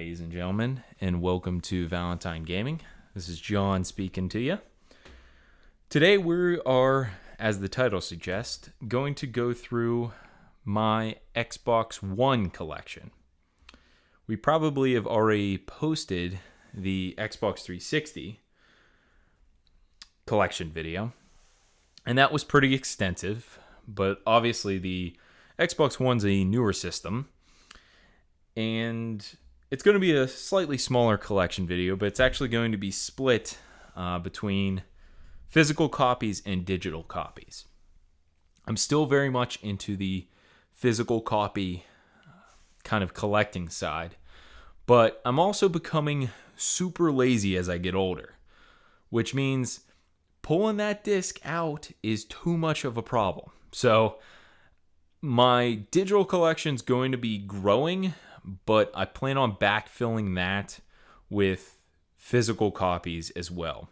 ladies and gentlemen, and welcome to Valentine Gaming. This is John speaking to you. Today we are, as the title suggests, going to go through my Xbox One collection. We probably have already posted the Xbox 360 collection video, and that was pretty extensive, but obviously the Xbox One's a newer system, and it's going to be a slightly smaller collection video, but it's actually going to be split between physical copies and digital copies. I'm still very much into the physical copy kind of collecting side, but I'm also becoming super lazy as I get older, which means pulling that disc out is too much of a problem. So my digital collection's going to be growing, but I plan on backfilling that with physical copies as well.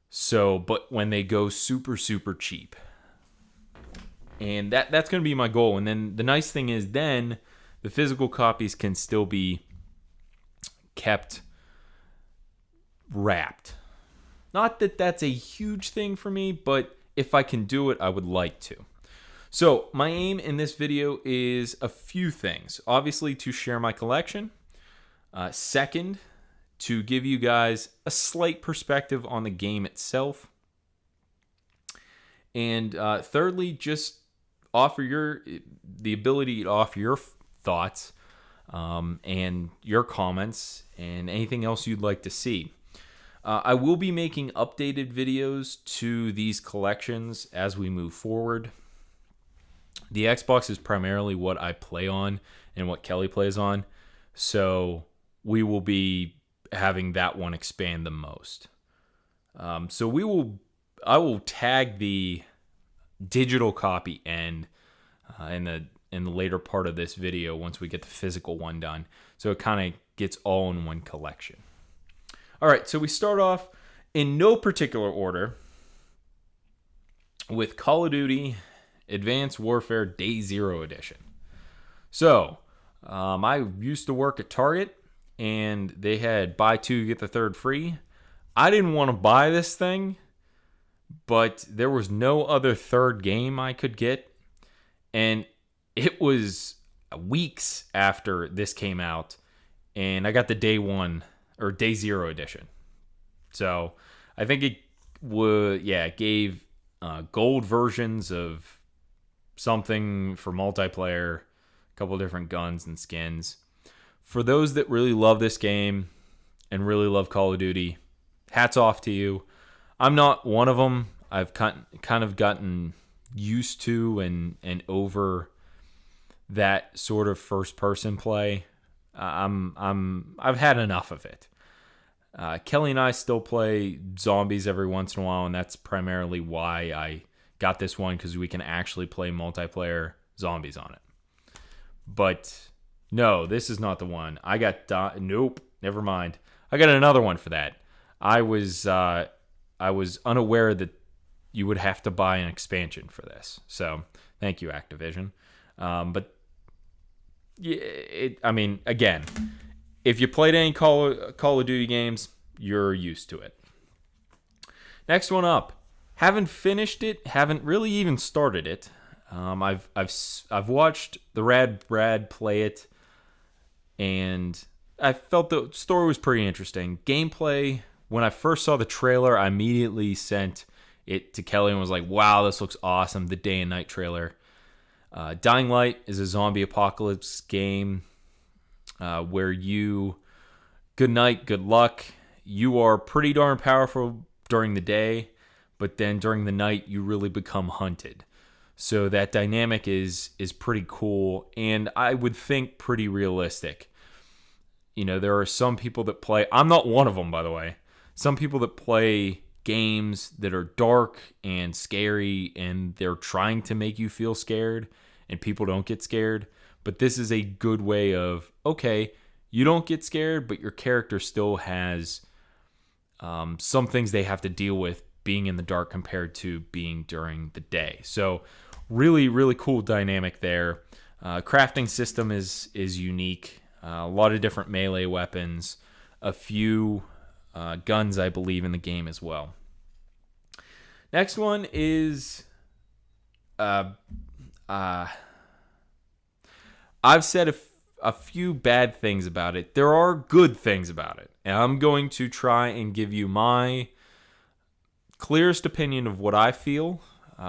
So, but when they go super, super cheap. And that's going to be my goal. And then the nice thing is then the physical copies can still be kept wrapped. Not that that's a huge thing for me, but if I can do it, I would like to. So my aim in this video is a few things. Obviously, to share my collection. Second, to give you guys a slight perspective on the game itself. And thirdly, just offer the ability to offer your thoughts and your comments and anything else you'd like to see. I will be making updated videos to these collections as we move forward. The Xbox is primarily what I play on and what Kelly plays on, so we will be having that one expand the most. So I will tag the digital copy end in the later part of this video once we get the physical one done, so it kind of gets all in one collection. All right, so we start off in no particular order with Call of Duty Advanced Warfare Day Zero Edition. So, I used to work at Target, and they had buy two, get the third free. I didn't want to buy this thing, but there was no other third game I could get, and it was weeks after this came out, and I got the Day Zero Edition. So, I think it gave gold versions of something for multiplayer, a couple different guns and skins. For those that really love this game and really love Call of Duty, hats off to you. I'm not one of them. I've kind of gotten used to and over that sort of first person play. I've had enough of it. Kelly and I still play zombies every once in a while, and that's primarily why I got this one, because we can actually play multiplayer zombies on it. But no, this is not the one. I got nope, never mind. I got another one for that. I was unaware that you would have to buy an expansion for this. So thank you, Activision. But yeah, again, if you played any Call of Duty games, you're used to it. Next one up. Haven't finished it. Haven't really even started it. I've watched the Rad Brad play it, and I felt the story was pretty interesting. Gameplay. When I first saw the trailer, I immediately sent it to Kelly and was like, "Wow, this looks awesome!" The day and night trailer. Dying Light is a zombie apocalypse game where you, good night, good luck. You are pretty darn powerful during the day, but then during the night, you really become hunted. So that dynamic is pretty cool, and I would think pretty realistic. You know, there are some people that play... I'm not one of them, by the way. Some people that play games that are dark and scary, and they're trying to make you feel scared, and people don't get scared. But this is a good way of, okay, you don't get scared, but your character still has some things they have to deal with being in the dark compared to being during the day. So really, really cool dynamic there. Crafting system is unique. A lot of different melee weapons, a few guns, I believe, in the game as well. Next one is I've said a few bad things about it. There are good things about it, and I'm going to try and give you my clearest opinion of what I feel,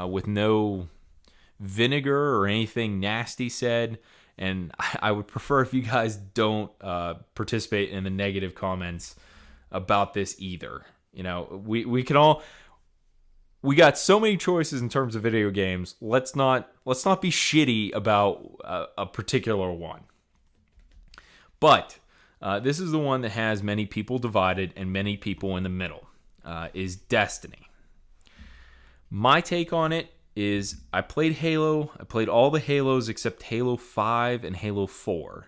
with no vinegar or anything nasty said. And I would prefer if you guys don't participate in the negative comments about this either. You know, we got so many choices in terms of video games. Let's not be shitty about a particular one. But this is the one that has many people divided and many people in the middle. Is Destiny. My take on it is I played Halo. I played all the Halos except Halo 5 and Halo 4.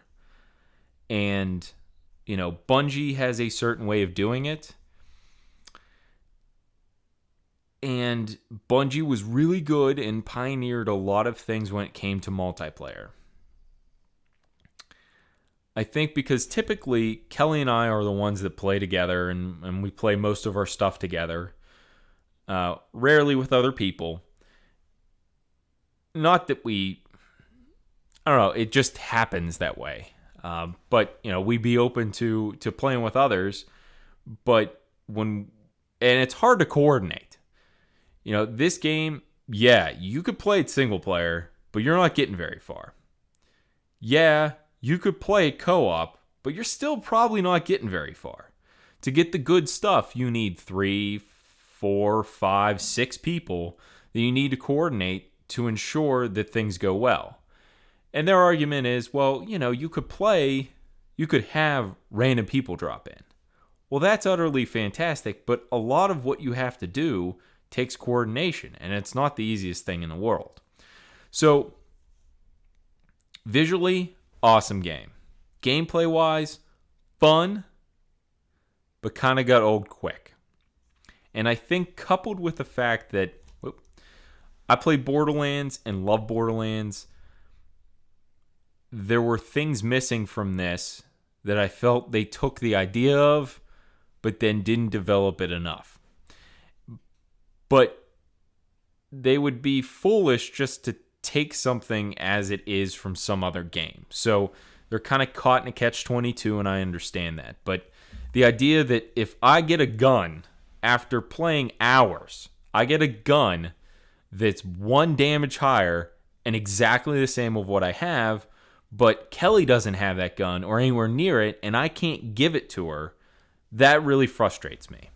And, you know, Bungie has a certain way of doing it. And Bungie was really good and pioneered a lot of things when it came to multiplayer. I think because typically Kelly and I are the ones that play together and we play most of our stuff together. Rarely with other people. Not that I don't know, it just happens that way. But, you know, we'd be open to playing with others. But and it's hard to coordinate. You know, this game, yeah, you could play it single player, but you're not getting very far. Yeah, you could play co-op, but you're still probably not getting very far. To get the good stuff, you need 3, 4, 5, 6 people that you need to coordinate to ensure that things go well. And their argument is, well, you know, you could have random people drop in. Well, that's utterly fantastic, but a lot of what you have to do takes coordination, and it's not the easiest thing in the world. So, visually, awesome game. Gameplay-wise, fun, but kind of got old quick. And I think coupled with the fact that I played Borderlands and love Borderlands, there were things missing from this that I felt they took the idea of, but then didn't develop it enough. But they would be foolish just to take something as it is from some other game. So they're kind of caught in a catch-22, and I understand that. But the idea that if I get a gun after playing hours, I get a gun that's 1 damage higher and exactly the same of what I have, but Kelly doesn't have that gun or anywhere near it, and I can't give it to her, that really frustrates me.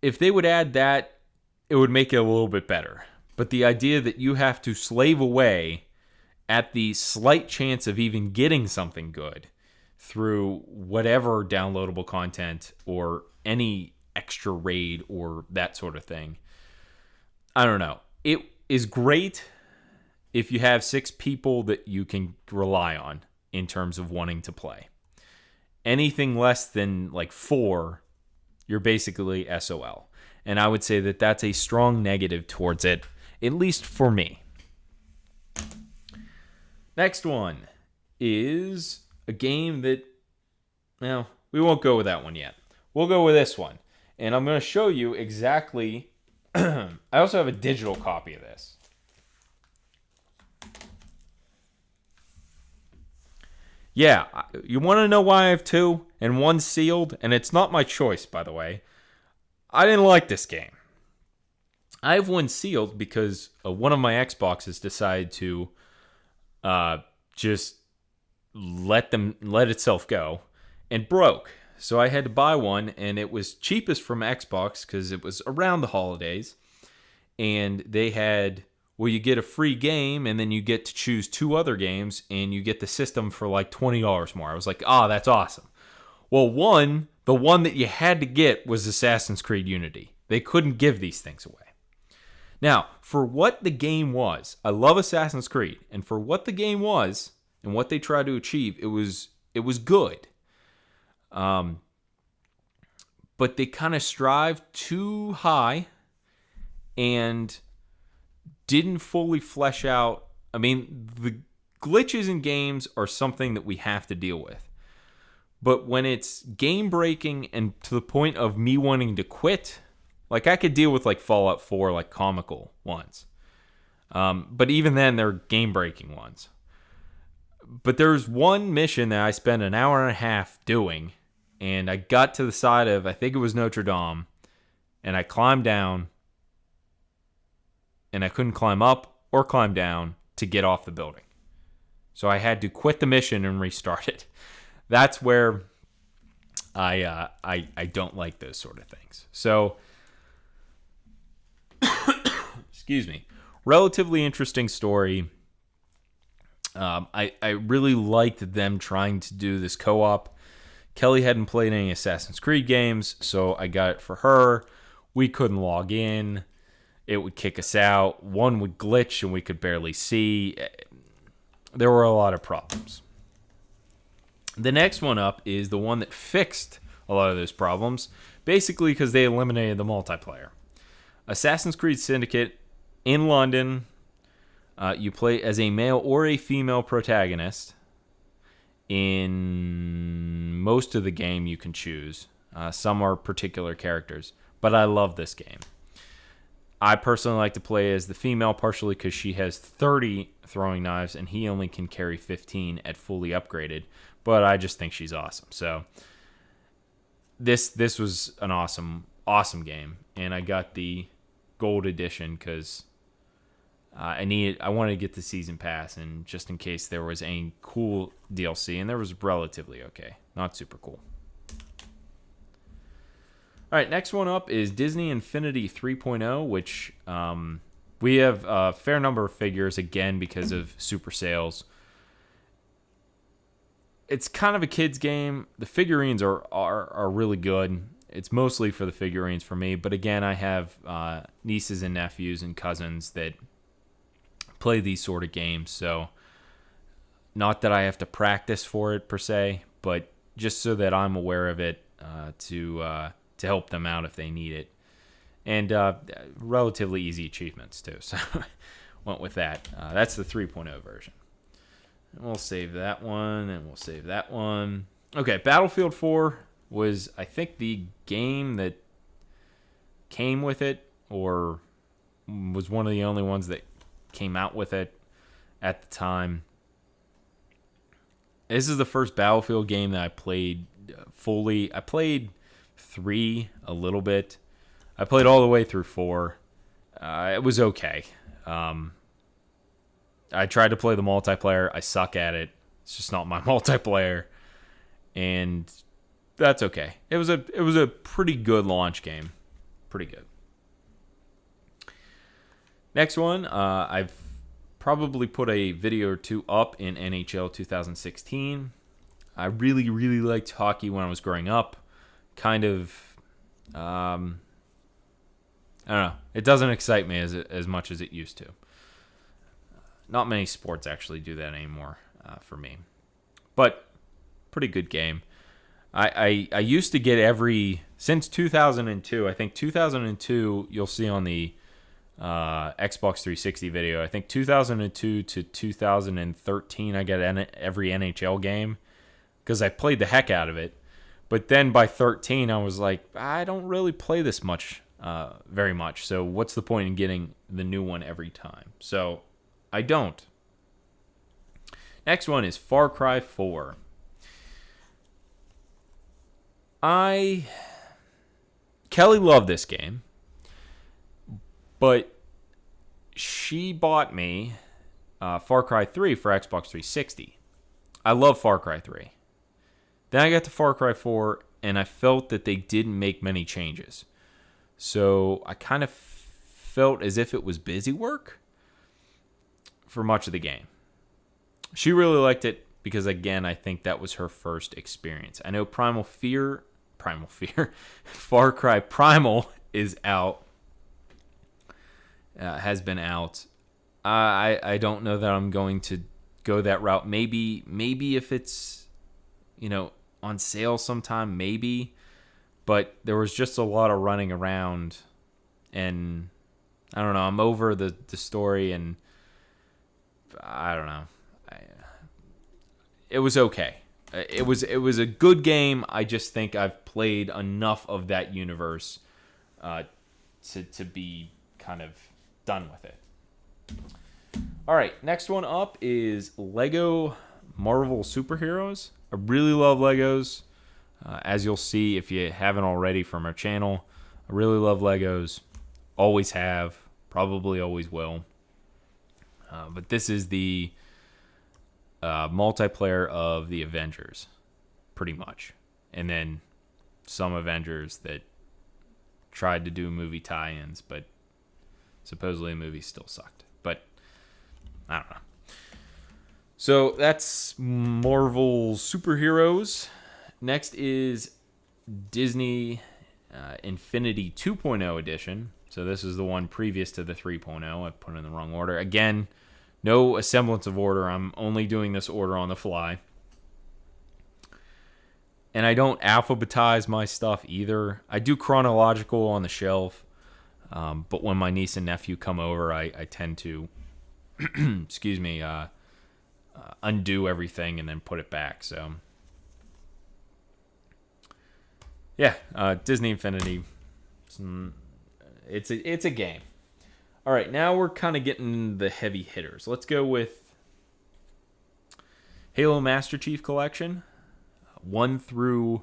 If they would add that, it would make it a little bit better. But the idea that you have to slave away at the slight chance of even getting something good through whatever downloadable content or any extra raid or that sort of thing, I don't know. It is great if you have 6 people that you can rely on in terms of wanting to play. Anything less than like 4, you're basically SOL. And I would say that that's a strong negative towards it, at least for me. Next one is a game that, well, we won't go with that one yet. We'll go with this one. And I'm going to show you exactly. I also have a digital copy of this. Yeah, you want to know why I have 2 and 1 sealed? And it's not my choice, by the way. I didn't like this game. I have 1 sealed because one of my Xboxes decided to just let itself go and broke. So I had to buy one, and it was cheapest from Xbox because it was around the holidays. And they had, well, you get a free game, and then you get to choose 2 other games, and you get the system for like $20 more. I was like, that's awesome. Well, the one that you had to get was Assassin's Creed Unity. They couldn't give these things away. Now, for what the game was, I love Assassin's Creed, and for what the game was and what they tried to achieve, it was good. But they kind of strived too high and didn't fully flesh out. I mean, the glitches in games are something that we have to deal with. But when it's game breaking and to the point of me wanting to quit, like I could deal with like Fallout 4, like comical ones. But even then, they're game breaking ones. But there's one mission that I spent an hour and a half doing, and I got to the side of, I think it was Notre Dame, and I climbed down, and I couldn't climb up or climb down to get off the building. So I had to quit the mission and restart it. That's where I don't like those sort of things. So, excuse me. Relatively interesting story. I really liked them trying to do this co-op. Kelly hadn't played any Assassin's Creed games, so I got it for her. We couldn't log in. It would kick us out. One would glitch and we could barely see. There were a lot of problems. The next one up is the one that fixed a lot of those problems, basically because they eliminated the multiplayer. Assassin's Creed Syndicate in London, you play as a male or a female protagonist. In most of the game, you can choose. Some are particular characters, but I love this game. I personally like to play as the female, partially because she has 30 throwing knives and he only can carry 15 at fully upgraded. But I just think she's awesome. So this was an awesome game, and I got the gold edition because I wanted to get the season pass, and just in case there was any cool DLC, and there was relatively okay, not super cool. All right, next one up is Disney Infinity 3.0, which we have a fair number of figures, again, because of super sales. It's kind of a kid's game. The figurines are really good. It's mostly for the figurines for me, but again, I have nieces and nephews and cousins that play these sort of games, so not that I have to practice for it per se, but just so that I'm aware of it to help them out if they need it. And relatively easy achievements too, so went with that. That's the 3.0 version. And we'll save that one, and we'll save that one. Okay, Battlefield 4 was, I think, the game that came with it, or was one of the only ones that came out with it at the time. This is the first Battlefield game that I played fully. I played 3 a little bit. I played all the way through 4. It was okay. I tried to play the multiplayer. I suck at it. It's just not my multiplayer, and that's okay. It was a pretty good launch game. Pretty good. Next one, I've probably put a video or two up in NHL 2016. I really, really liked hockey when I was growing up. Kind of, I don't know. It doesn't excite me as much as it used to. Not many sports actually do that anymore for me. But pretty good game. I used to get since 2002, I think 2002, you'll see on the Xbox 360 video, I think 2002 to 2013, I got every NHL game because I played the heck out of it. But then by 13, I was like, I don't really play this very much. So what's the point in getting the new one every time? So I don't. Next one is Far Cry 4. Kelly loved this game, but she bought me Far Cry 3 for Xbox 360. I love Far Cry 3. Then I got to Far Cry 4, and I felt that they didn't make many changes. So I kind of felt as if it was busy work for much of the game. She really liked it because, again, I think that was her first experience. I know Far Cry Primal is out, has been out. I don't know that I'm going to go that route. Maybe if it's, on sale sometime, maybe. But there was just a lot of running around, and I don't know. I'm over the story, and I don't know. it was okay. It was a good game. I just think I've played enough of that universe to be kind of done with it. All right, next one up is Lego Marvel Superheroes. I really love Legos. As you'll see if you haven't already from our channel, I really love Legos. Always have, probably always will. But this is the multiplayer of the Avengers, pretty much. And then some Avengers that tried to do movie tie-ins, but supposedly the movie still sucked. But I don't know. So that's Marvel Superheroes. Next is Disney Infinity 2.0 edition. So this is the one previous to the 3.0. I put it in the wrong order. Again, no semblance of order. I'm only doing this order on the fly. And I don't alphabetize my stuff either. I do chronological on the shelf. But when my niece and nephew come over, I tend to, excuse me, undo everything and then put it back. So, yeah, Disney Infinity. It's a game. All right, now we're kind of getting the heavy hitters. Let's go with Halo Master Chief Collection, 1 through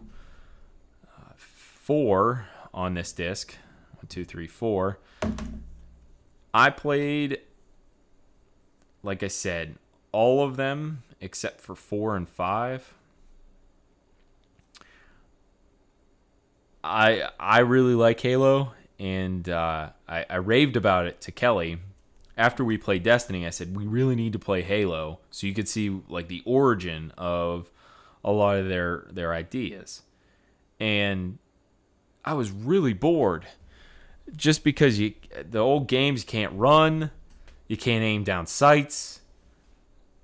4 on this disc. 1, 2, 3, 4. I played, like I said, all of them except for 4 and 5. I really like Halo. And I raved about it to Kelly. After we played Destiny, I said, we really need to play Halo so you could see like the origin of a lot of their ideas. And I was really bored just because the old games can't run. You can't aim down sights.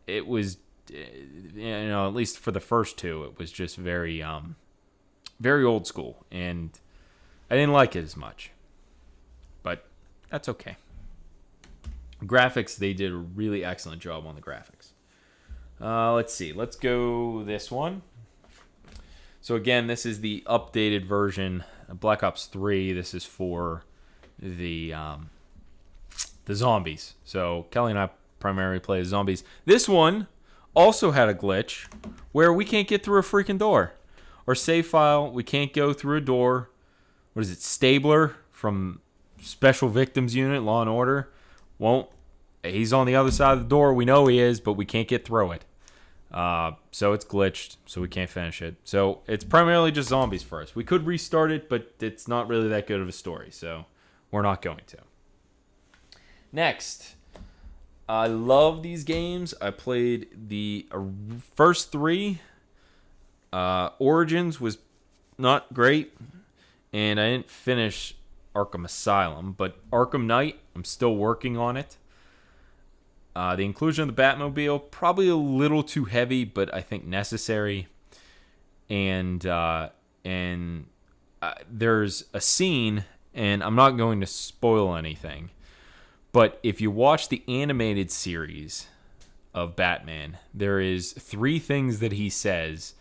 It was, at least for the first 2, it was just very, very old school. And I didn't like it as much. But that's okay. Graphics, they did a really excellent job on the graphics. Let's see. Let's go this one. So again, this is the updated version of Black Ops 3. This is for the zombies. So Kelly and I primarily play the zombies. This one also had a glitch where we can't get through a freaking door. Our save file, we can't go through a door. What is it? Stabler from Special Victims Unit, Law and Order. He's on the other side of the door. We know he is, but we can't get through it. So it's glitched, so we can't finish it. So it's primarily just zombies for us. We could restart it, but it's not really that good of a story, so we're not going to. Next, I love these games. I played the first 3. Origins was not great, and I didn't finish Arkham Asylum, but Arkham Knight, I'm still working on it. The inclusion of the Batmobile, probably a little too heavy, but I think necessary. And there's a scene, and I'm not going to spoil anything, but if you watch the animated series of Batman, there is 3 things that he says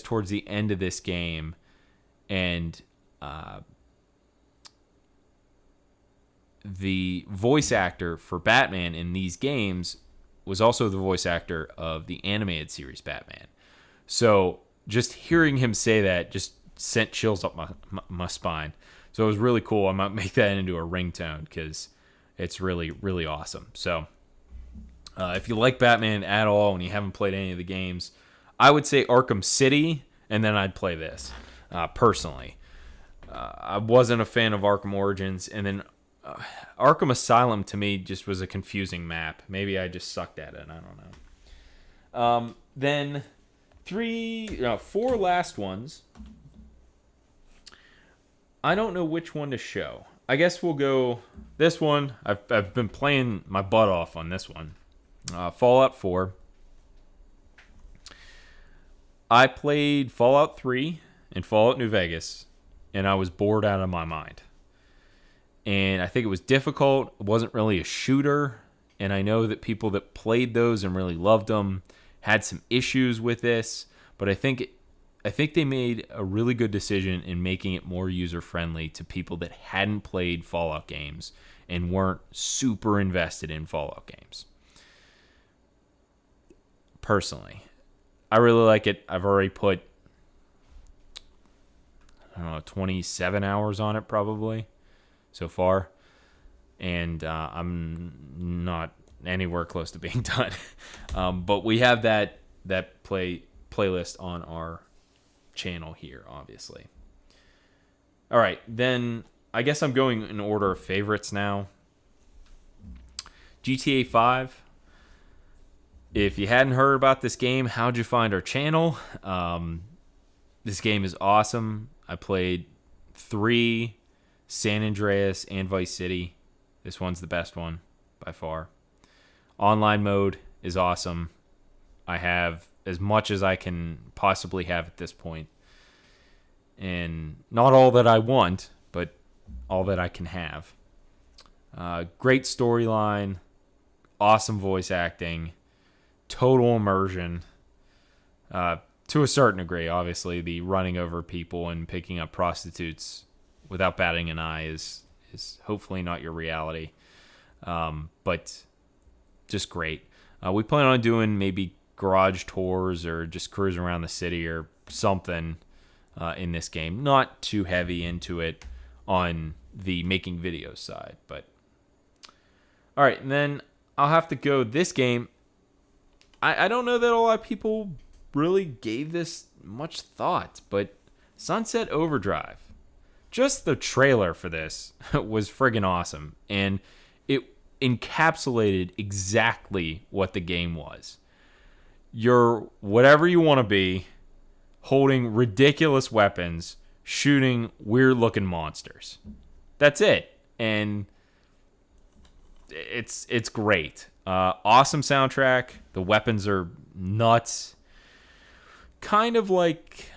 towards the end of this game, and the voice actor for Batman in these games was also the voice actor of the animated series Batman. So just hearing him say that just sent chills up my spine. So it was really cool. I might make that into a ringtone because it's really, really awesome. So if you like Batman at all and you haven't played any of the games, I would say Arkham City, and then I'd play this personally. I wasn't a fan of Arkham Origins, and then Arkham Asylum to me just was a confusing map. Maybe I just sucked at it. I don't know. Then 4 last ones. I don't know which one to show. I guess we'll go this one. I've been playing my butt off on this one. Fallout 4. I played Fallout 3 and Fallout New Vegas, and I was bored out of my mind. And I think it was difficult. It wasn't really a shooter. And I know that people that played those and really loved them had some issues with this, but I think they made a really good decision in making it more user-friendly to people that hadn't played Fallout games and weren't super invested in Fallout games. Personally, I really like it. I've already put, I don't know, 27 hours on it probably so far, and I'm not anywhere close to being done. But we have that playlist on our channel here, obviously. All right, then I guess I'm going in order of favorites now. GTA 5. If you hadn't heard about this game, how'd you find our channel? This game is awesome. I played 3, San Andreas and Vice City. This one's the best one by far. Online mode is awesome. I have as much as I can possibly have at this point. And not all that I want, but all that I can have. Great storyline, awesome voice acting, total immersion. To a certain degree, obviously, the running over people and picking up prostitutes without batting an eye is hopefully not your reality. But just great. We plan on doing maybe garage tours or just cruising around the city or something in this game. Not too heavy into it on the making videos side. But all right, and then I'll have to go this game. I don't know that a lot of people really gave this much thought, but Sunset Overdrive, just the trailer for this was friggin' awesome, and it encapsulated exactly what the game was. You're whatever you want to be, holding ridiculous weapons, shooting weird-looking monsters. That's it, and it's great. Awesome soundtrack. The weapons are nuts. Kind of like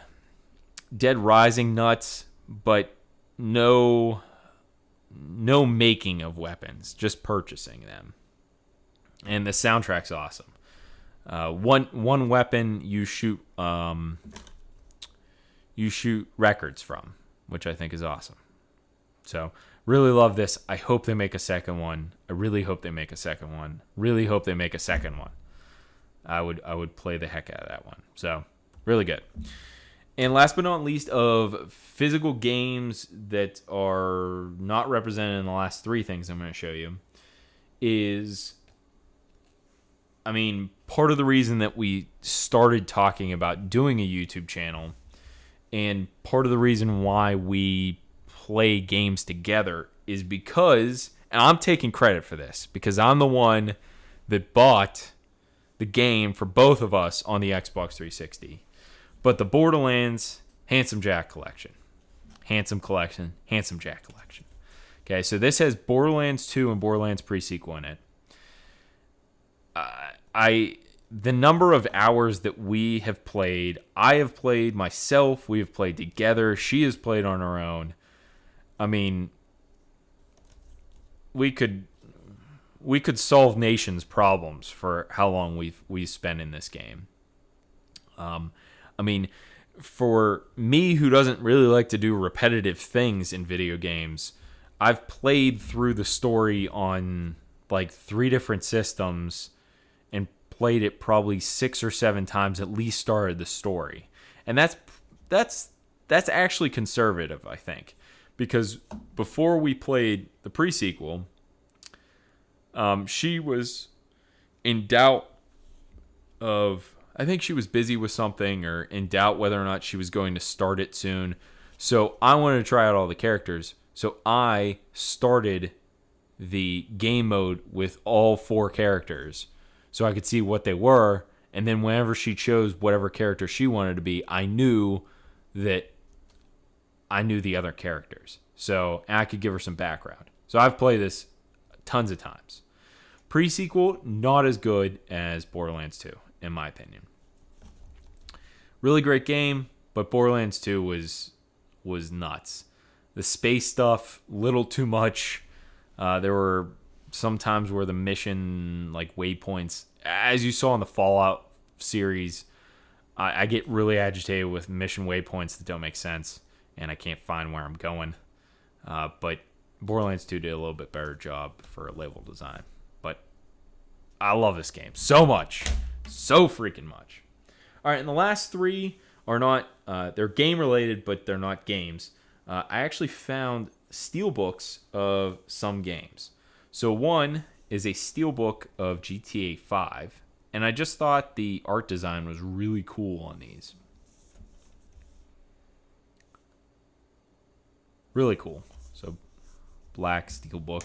Dead Rising nuts, but no making of weapons, just purchasing them. And the soundtrack's awesome. One weapon you shoot records from, which I think is awesome. So really love this. I hope they make a second one. I really hope they make a second one. Really hope they make a second one. I would play the heck out of that one. So really good. And last but not least, of physical games that are not represented in the last 3 things I'm going to show you is, I mean, part of the reason that we started talking about doing a YouTube channel and part of the reason why we play games together is because, and I'm taking credit for this, because I'm the one that bought the game for both of us on the Xbox 360. But the Borderlands Handsome Jack Collection. Handsome Collection, Handsome Jack Collection. Okay, so this has Borderlands 2 and Borderlands pre-sequel in it. The number of hours that we have played, I have played myself, we have played together, she has played on her own. I mean, we could solve nations' problems for how long we've spent in this game. I mean, for me who doesn't really like to do repetitive things in video games, I've played through the story on like 3 different systems and played it probably 6 or 7 times, at least started the story. And that's actually conservative, I think. Because before we played the pre-sequel, she was in doubt of, I think she was busy with something or in doubt whether or not she was going to start it soon. So I wanted to try out all the characters. So I started the game mode with all 4 characters so I could see what they were. And then whenever she chose whatever character she wanted to be, I knew that I knew the other characters. So I could give her some background. So I've played this tons of times. Pre-sequel, not as good as Borderlands 2, in my opinion. Really great game, but Borderlands 2 was nuts. The space stuff, little too much. There were some times where the mission, like waypoints, as you saw in the Fallout series, I get really agitated with mission waypoints that don't make sense, and I can't find where I'm going. But Borderlands 2 did a little bit better job for level design. But I love this game so much. So freaking much. All right, and the last three are not, they're game related, but they're not games. I actually found steelbooks of some games. So one is a steelbook of GTA 5, and I just thought the art design was really cool on these. Really cool. So black steelbook.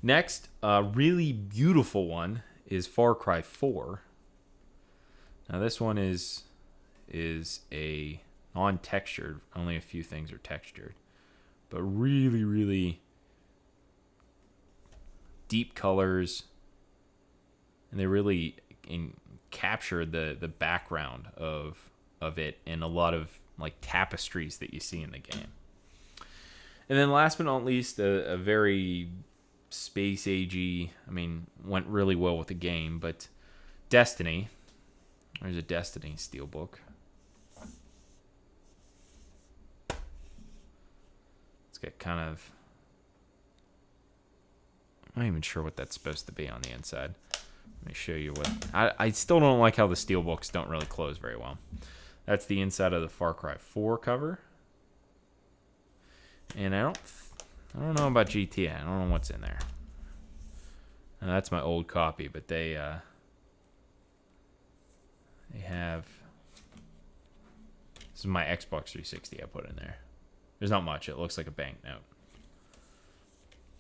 Next, a really beautiful one is Far Cry 4. Now this one is a non-textured. Only a few things are textured, but really, really deep colors, and they really capture the background of it, and a lot of like tapestries that you see in the game. And then last but not least, a very space agey, went really well with the game, but Destiny. There's a Destiny steelbook. It's got kind of, I'm not even sure what that's supposed to be on the inside. Let me show you what, I still don't like how the steelbooks don't really close very well. That's the inside of the Far Cry 4 cover. And I don't know about GTA. I don't know what's in there. And that's my old copy, but they have, this is my Xbox 360 I put in there. There's not much. It looks like a banknote.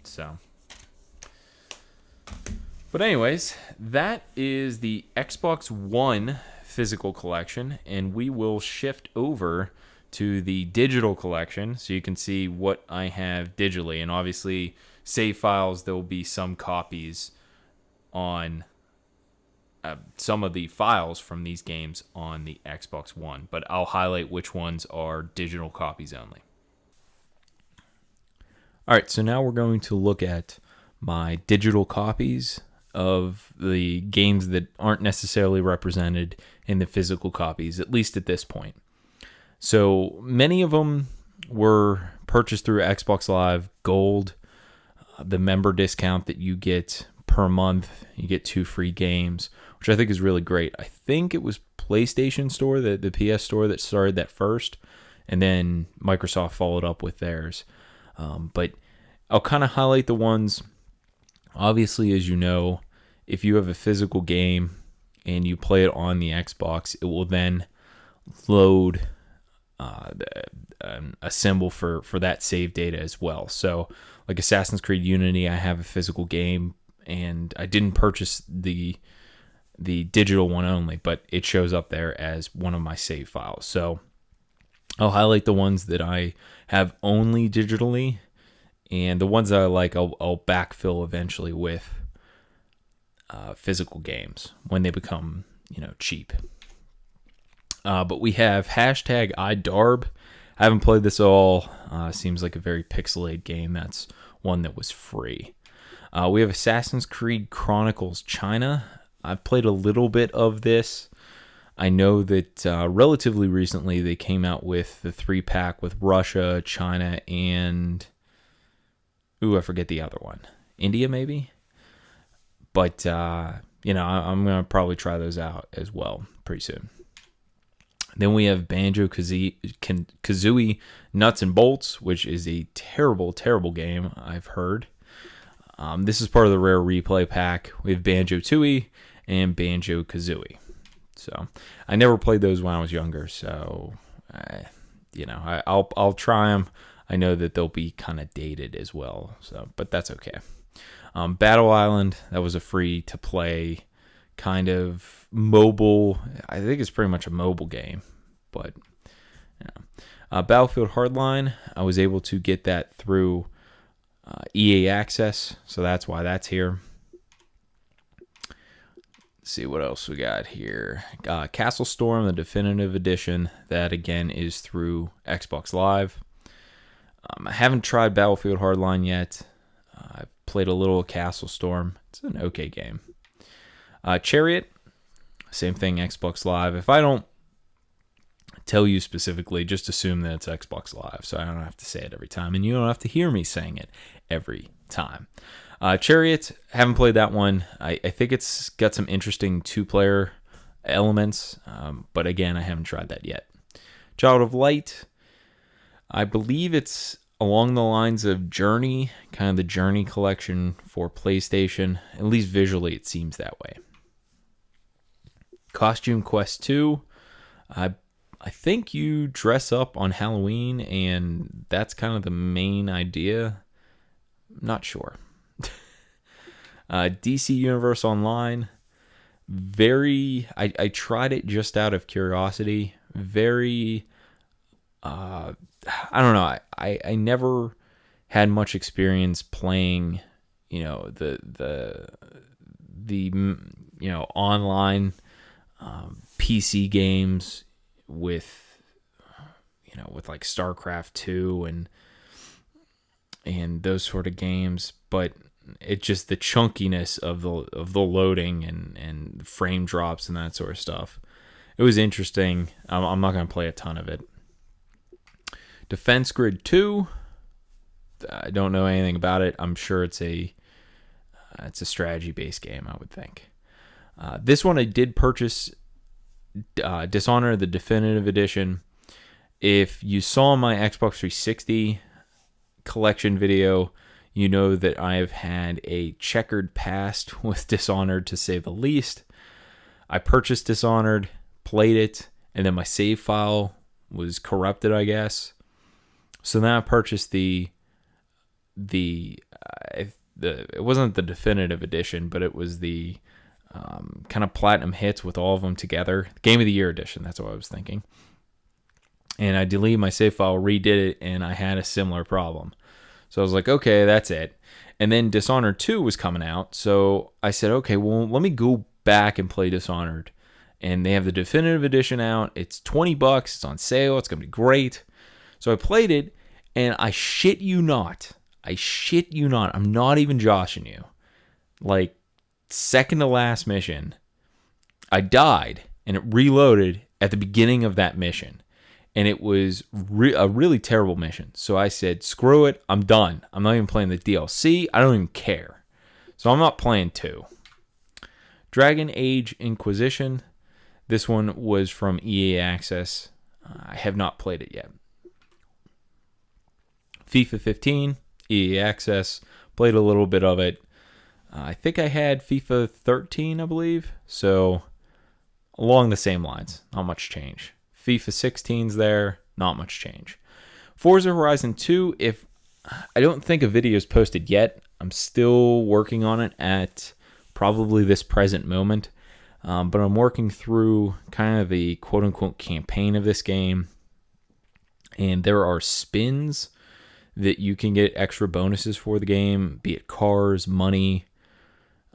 So, but anyways, that is the Xbox One physical collection, and we will shift over to the digital collection so you can see what I have digitally. And obviously, save files, there will be some copies on some of the files from these games on the Xbox One, but I'll highlight which ones are digital copies only. All right, so now we're going to look at my digital copies of the games that aren't necessarily represented in the physical copies, at least at this point. So many of them were purchased through Xbox Live Gold, the member discount that you get per month. You get 2 free games, which I think is really great. I think it was PlayStation Store, the PS Store, that started that first, and then Microsoft followed up with theirs. But I'll kind of highlight the ones. Obviously, as you know, if you have a physical game and you play it on the Xbox, it will then load a symbol for that save data as well. So like Assassin's Creed Unity, I have a physical game, and I didn't purchase the digital one only, but it shows up there as one of my save files. So I'll highlight the ones that I have only digitally, and the ones that I like, I'll backfill eventually with physical games when they become, cheap. But we have #iDarb. I haven't played this all. Seems like a very pixelated game. That's one that was free. We have Assassin's Creed Chronicles China. I've played a little bit of this. I know that relatively recently they came out with the 3-pack with Russia, China, and I forget the other one. India, maybe? But, I'm going to probably try those out as well pretty soon. Then we have Banjo-Kazooie Nuts and Bolts, which is a terrible, terrible game, I've heard. This is part of the Rare Replay pack. We have Banjo-Tooie and Banjo-Kazooie. So I never played those when I was younger, so I'll try them. I know that they'll be kind of dated as well, but that's okay. Battle Island, that was a free to play kind of mobile. I think it's pretty much a mobile game, but Battlefield Hardline, I was able to get that through EA Access, so that's why that's here. Let's see what else we got here. Castle Storm, the definitive edition, that again is through Xbox Live. I haven't tried Battlefield Hardline yet. I've played a little Castle Storm. It's an okay game. Chariot, Same thing, Xbox Live. If I don't tell you specifically, just assume that it's Xbox Live, so I don't have to say it every time, and you don't have to hear me saying it every time. Chariot, haven't played that one. I think it's got some interesting two-player elements, but again, I haven't tried that yet. Child of Light, I believe it's along the lines of Journey, kind of the Journey collection for PlayStation. At least visually, it seems that way. Costume Quest 2, I think you dress up on Halloween, and that's kind of the main idea. Not sure. DC Universe Online, I tried it just out of curiosity. Very, I don't know. I never had much experience playing, the online PC games with like StarCraft 2 and those sort of games, but it just the chunkiness of the loading and frame drops and that sort of stuff. It was interesting. I'm not going to play a ton of it. Defense Grid 2. I don't know anything about it. I'm sure it's a strategy-based game, I would think. This one I did purchase, Dishonored, the Definitive Edition. If you saw my Xbox 360 collection video, you know that I have had a checkered past with Dishonored, to say the least. I purchased Dishonored, played it, and then my save file was corrupted, I guess. So then I purchased it wasn't the Definitive Edition, but it was the kind of platinum hits with all of them together. Game of the Year Edition, that's what I was thinking. And I deleted my save file, redid it, and I had a similar problem. So I was like, okay, that's it. And then Dishonored 2 was coming out. So I said, okay, well, let me go back and play Dishonored. And they have the Definitive Edition out. It's $20. It's on sale. It's going to be great. So I played it, and I shit you not. I'm not even joshing you. Like, second to last mission, I died, and it reloaded at the beginning of that mission. And it was a really terrible mission. So I said, screw it, I'm done. I'm not even playing the DLC. I don't even care. So I'm not playing 2. Dragon Age Inquisition. This one was from EA Access. I have not played it yet. FIFA 15, EA Access. Played a little bit of it. I think I had FIFA 13, I believe. So along the same lines. Not much change. FIFA 16's there, not much change. Forza Horizon 2, I don't think a video is posted yet. I'm still working on it at probably this present moment. But I'm working through kind of the quote-unquote campaign of this game. And there are spins that you can get extra bonuses for the game, be it cars, money.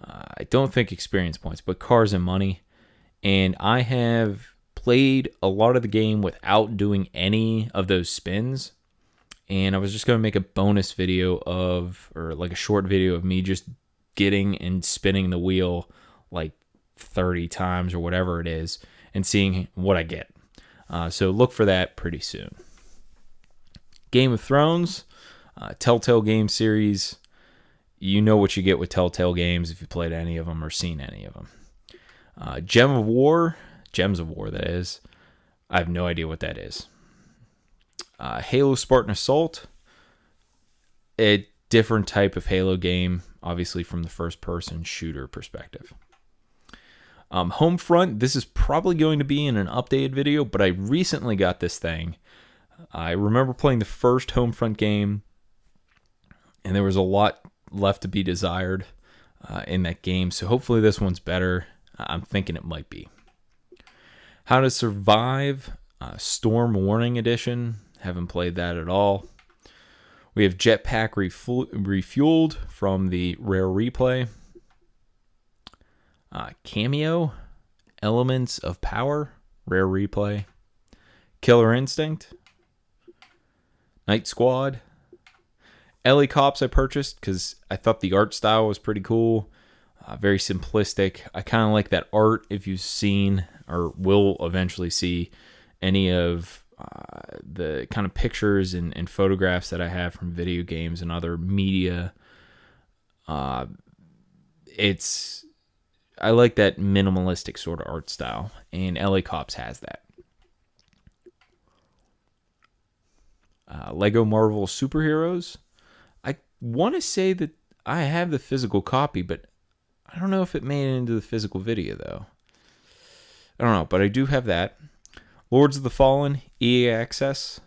I don't think experience points, but cars and money. And I have played a lot of the game without doing any of those spins, and I was just going to make a bonus video or like a short video of me just getting and spinning the wheel like 30 times or whatever it is and seeing what I get. So look for that pretty soon. Game of Thrones, Telltale game series. You know what you get with Telltale games if you played any of them or seen any of them. Gems of War, that is. I have no idea what that is. Halo Spartan Assault. A different type of Halo game, obviously from the first-person shooter perspective. Homefront, this is probably going to be in an updated video, but I recently got this thing. I remember playing the first Homefront game, and there was a lot left to be desired in that game, so hopefully this one's better. I'm thinking it might be. How to Survive, Storm Warning Edition. Haven't played that at all. We have Jetpack Refueled from the Rare Replay. Cameo, Elements of Power, Rare Replay. Killer Instinct. Night Squad. LA Cops I purchased because I thought the art style was pretty cool. Very simplistic. I kind of like that art. If you've seen or will eventually see any of the kind of pictures and photographs that I have from video games and other media, I like that minimalistic sort of art style, and LA Cops has that. Lego Marvel Superheroes. I want to say that I have the physical copy, but I don't know if it made it into the physical video, though. I don't know, but I do have that. Lords of the Fallen, EA Access.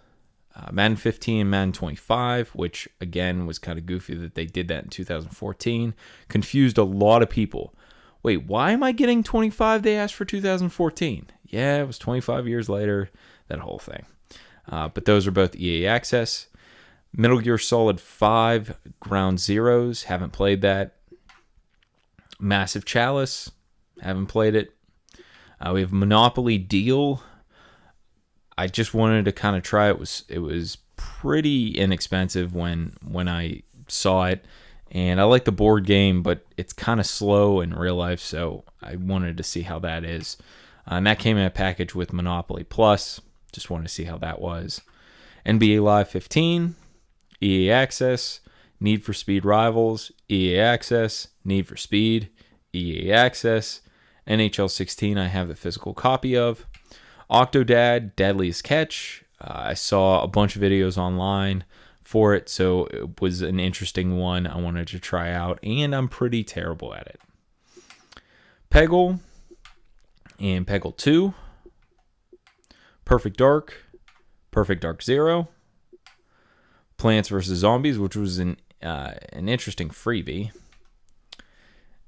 Madden 15 and Madden 25, which, again, was kind of goofy that they did that in 2014. Confused a lot of people. Wait, why am I getting 25? They asked for 2014. Yeah, it was 25 years later, that whole thing. But those are both EA Access. Metal Gear Solid 5, Ground Zeroes, haven't played that. Massive Chalice, haven't played it. We have Monopoly Deal. I just wanted to kind of try it. It was pretty inexpensive when I saw it, and I like the board game, but it's kind of slow in real life, so I wanted to see how that is. And that came in a package with Monopoly Plus. Just wanted to see how that was. NBA Live 15, EA Access, Need for Speed Rivals, EA Access, Need for Speed, EA Access, NHL 16 I have the physical copy of. Octodad, Deadliest Catch. I saw a bunch of videos online for it, so it was an interesting one I wanted to try out, and I'm pretty terrible at it. Peggle and Peggle 2. Perfect Dark Zero. Plants vs. Zombies, which was an interesting freebie.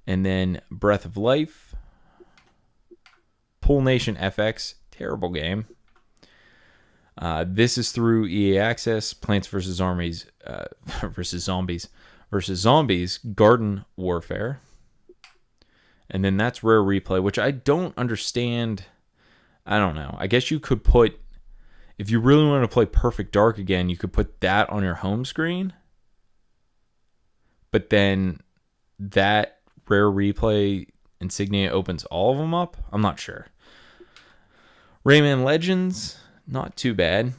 And then Breath of Life. Pool Nation FX, terrible game. This is through EA Access. Plants vs. Zombies, Garden Warfare. And then that's Rare Replay, which I don't understand. I don't know. I guess you could put, if you really want to play Perfect Dark again, you could put that on your home screen. But then that Rare Replay insignia opens all of them up? I'm not sure. Rayman Legends, not too bad.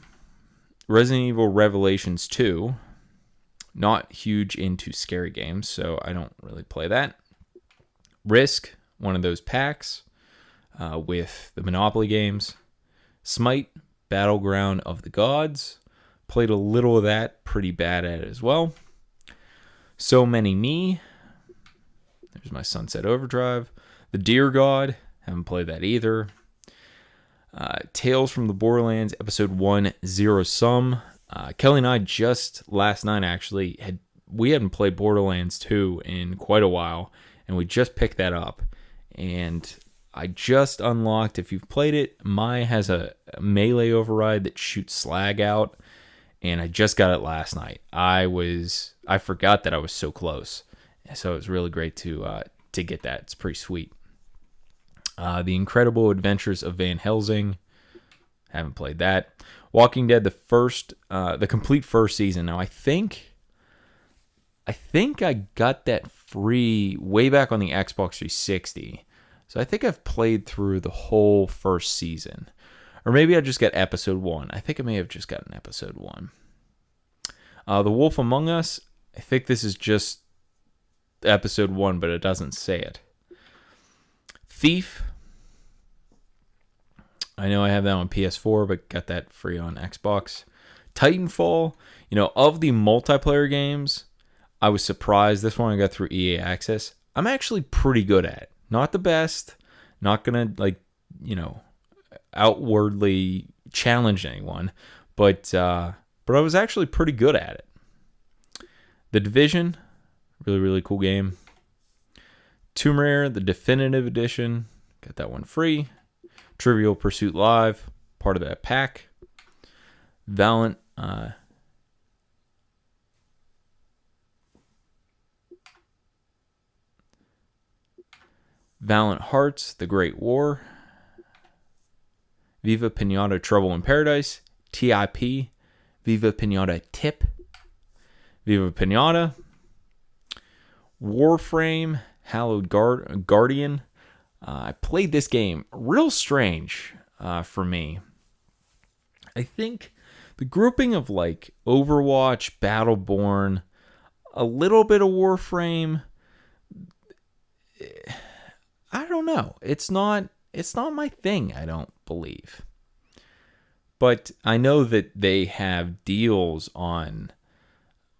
Resident Evil Revelations 2, not huge into scary games, so I don't really play that. Risk, one of those packs with the Monopoly games. Smite, Battleground of the Gods. Played a little of that, pretty bad at it as well. So Many Me. There's my Sunset Overdrive. The Deer God, haven't played that either. Tales from the Borderlands, Episode 1, Zero Sum. Kelly and I just last night actually we hadn't played Borderlands 2 in quite a while, and we just picked that up. And I just unlocked, if you've played it, Mai has a melee override that shoots slag out, and I just got it last night. I forgot that I was so close, so it was really great to get that. It's pretty sweet. The Incredible Adventures of Van Helsing, haven't played that. Walking Dead, the complete first season. Now I think I got that free way back on the Xbox 360. So I think I've played through the whole first season. Or maybe I just got episode 1. I think I may have just gotten episode 1. The Wolf Among Us, I think this is just episode 1, but it doesn't say it. Thief, I know I have that on PS4, but got that free on Xbox. Titanfall, of the multiplayer games, I was surprised. This one I got through EA Access. I'm actually pretty good at it. Not the best. Not going to, outwardly challenge anyone. But I was actually pretty good at it. The Division, really, really cool game. Tomb Raider, the Definitive Edition. Got that one free. Trivial Pursuit Live, part of that pack. Valiant Hearts, The Great War. Viva Pinata, Trouble in Paradise. TIP, Viva Pinata Tip. Viva Pinata. Warframe, Hallowed Guardian. I played this game. Real strange for me. I think the grouping of like Overwatch, Battleborn, a little bit of Warframe, I don't know. It's not my thing, I don't believe. But I know that they have deals on,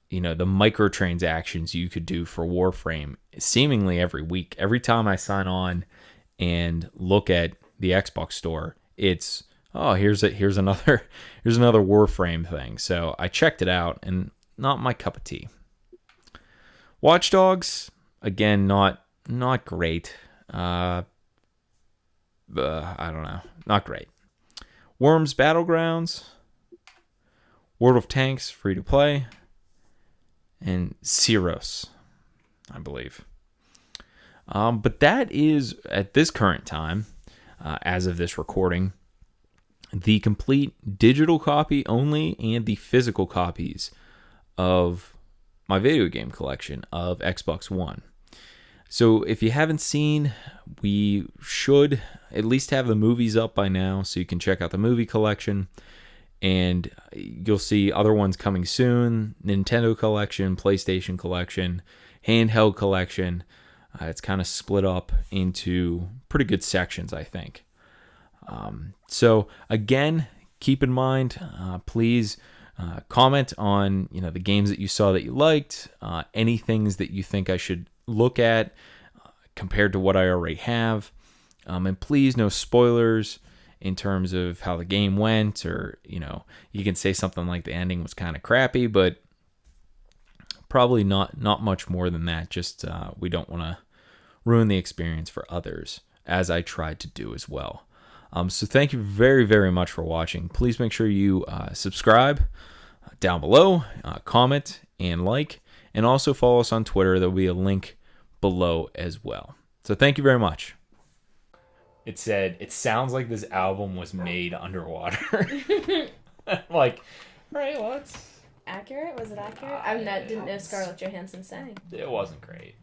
the microtransactions you could do for Warframe seemingly every week. Every time I sign on and look at the Xbox store, it's here's another Warframe thing. So I checked it out, and not my cup of tea. Watch Dogs, again, not great. I don't know, not great. Worms Battlegrounds, World of Tanks, free to play, and Ceros, I believe. But that is, at this current time, as of this recording, the complete digital copy only and the physical copies of my video game collection of Xbox One. So if you haven't seen, we should at least have the movies up by now, so you can check out the movie collection. And you'll see other ones coming soon. Nintendo collection, PlayStation collection, handheld collection. It's kind of split up into pretty good sections, I think. So again, keep in mind, please comment on the games that you saw that you liked, any things that you think I should look at compared to what I already have, and please no spoilers in terms of how the game went, or you can say something like the ending was kind of crappy, but probably not much more than that. Just we don't want to ruin the experience for others, as I tried to do as well. So thank you very, very much for watching. Please make sure you subscribe down below, comment, and like, and also follow us on Twitter. There will be a link below as well. So thank you very much. It said, it sounds like this album was made underwater. Like, all right, well, it's accurate. Was it accurate? I didn't know Scarlett Johansson sang. It wasn't great.